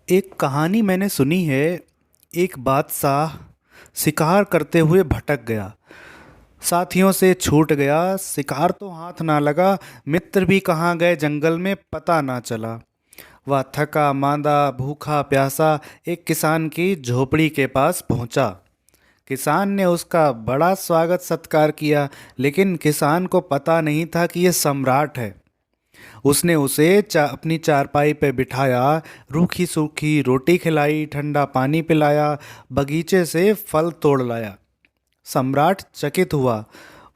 एक कहानी मैंने सुनी है। एक बादशाह शिकार करते हुए भटक गया, साथियों से छूट गया, शिकार तो हाथ ना लगा, मित्र भी कहाँ गए जंगल में पता ना चला। वह थका मांदा भूखा प्यासा एक किसान की झोपड़ी के पास पहुंचा। किसान ने उसका बड़ा स्वागत सत्कार किया, लेकिन किसान को पता नहीं था कि यह सम्राट है। उसने उसे अपनी चारपाई पे बिठाया, रूखी सूखी रोटी खिलाई, ठंडा पानी पिलाया, बगीचे से फल तोड़ लाया। सम्राट चकित हुआ।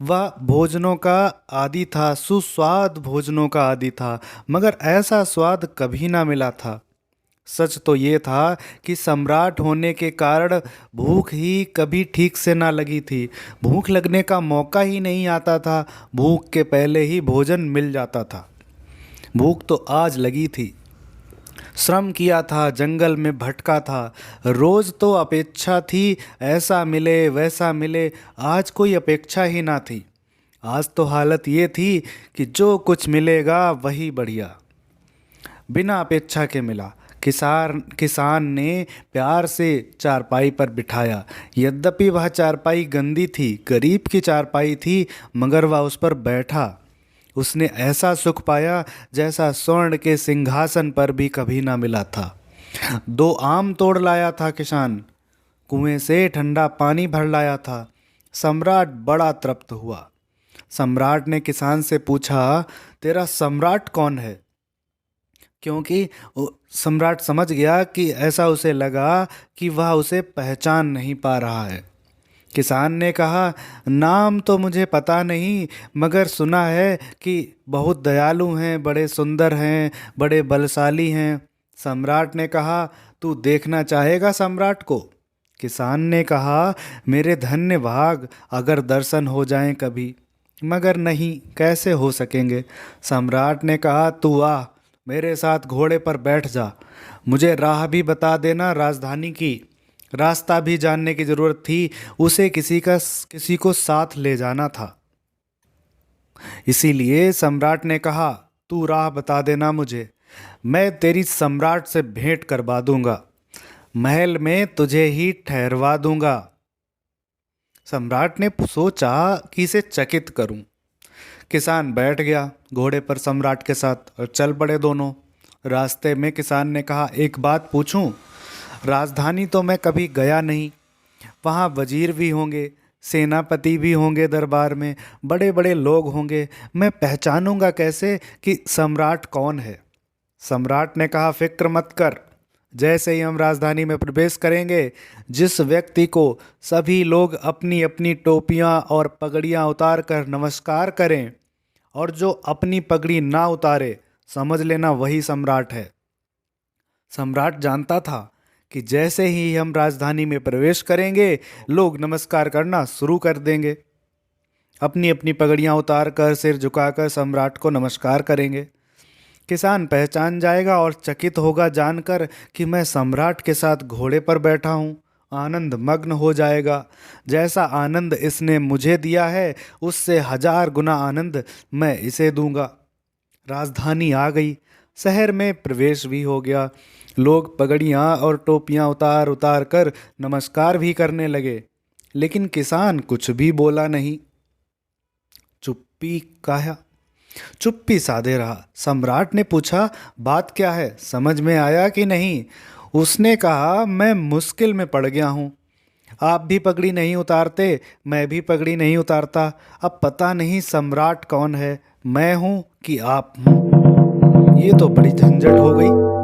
वह भोजनों का आदी था, सुस्वाद भोजनों का आदी था, मगर ऐसा स्वाद कभी ना मिला था। सच तो ये था कि सम्राट होने के कारण भूख ही कभी ठीक से ना लगी थी। भूख लगने का मौका ही नहीं आता था। भूख के पहले ही भोजन मिल जाता था। भूख तो आज लगी थी। श्रम किया था, जंगल में भटका था, रोज तो अपेक्षा थी ऐसा मिले वैसा मिले। आज कोई अपेक्षा ही ना थी। आज तो हालत ये थी कि जो कुछ मिलेगा वही बढ़िया, बिना अपेक्षा के मिला। किसान ने प्यार से चारपाई पर बिठाया। यद्यपि वह चारपाई गंदी थी, गरीब की चारपाई थी, मगर वह उस पर बैठा। उसने ऐसा सुख पाया जैसा स्वर्ण के सिंहासन पर भी कभी ना मिला था। 2 आम तोड़ लाया था किसान, कुएं से ठंडा पानी भर लाया था। सम्राट बड़ा तृप्त हुआ। सम्राट ने किसान से पूछा, तेरा सम्राट कौन है? क्योंकि सम्राट समझ गया कि ऐसा उसे लगा कि वह उसे पहचान नहीं पा रहा है। किसान ने कहा, नाम तो मुझे पता नहीं, मगर सुना है कि बहुत दयालु हैं, बड़े सुंदर हैं, बड़े बलशाली हैं। सम्राट ने कहा, तू देखना चाहेगा सम्राट को? किसान ने कहा, मेरे धन्य भाग, अगर दर्शन हो जाएं कभी। मगर नहीं, कैसे हो सकेंगे? सम्राट ने कहा, तू आ, मेरे साथ घोड़े पर बैठ जा। मुझे राह भी बता देना राजधानी की। रास्ता भी जानने की जरूरत थी। उसे किसी को साथ ले जाना था। इसीलिए सम्राट ने कहा, तू राह बता देना मुझे, मैं तेरी सम्राट से भेंट करवा दूंगा, महल में तुझे ही ठहरवा दूंगा। सम्राट ने सोचा कि इसे चकित करूं। किसान बैठ गया घोड़े पर सम्राट के साथ और चल पड़े दोनों। रास्ते में किसान ने कहा, एक बात पूछूं? राजधानी तो मैं कभी गया नहीं। वहाँ वजीर भी होंगे, सेनापति भी होंगे, दरबार में बड़े बड़े लोग होंगे। मैं पहचानूंगा कैसे कि सम्राट कौन है? सम्राट ने कहा, फिक्र मत कर। जैसे ही हम राजधानी में प्रवेश करेंगे, जिस व्यक्ति को सभी लोग अपनी अपनी टोपियां और पगड़ियां उतार कर नमस्कार करें, और जो अपनी पगड़ी ना उतारे, समझ लेना वही सम्राट है। सम्राट जानता था कि जैसे ही हम राजधानी में प्रवेश करेंगे, लोग नमस्कार करना शुरू कर देंगे। अपनी अपनी पगड़ियां उतार कर, सिर झुकाकर सम्राट को नमस्कार करेंगे। किसान पहचान जाएगा और चकित होगा जानकर कि मैं सम्राट के साथ घोड़े पर बैठा हूँ। आनंद मग्न हो जाएगा। जैसा आनंद इसने मुझे दिया है, उससे 1000 गुना आनंद मैं इसे दूंगा। राजधानी आ गई। शहर में प्रवेश भी हो गया। लोग पगड़ियाँ और टोपियाँ उतार उतार कर नमस्कार भी करने लगे, लेकिन किसान कुछ भी बोला नहीं। चुप्पी काया चुप्पी साधे रहा। सम्राट ने पूछा, बात क्या है, समझ में आया कि नहीं? उसने कहा, मैं मुश्किल में पड़ गया हूँ। आप भी पगड़ी नहीं उतारते, मैं भी पगड़ी नहीं उतारता। अब पता नहीं सम्राट कौन है, मैं हूँ कि आप हूँ। ये तो बड़ी झंझट हो गई।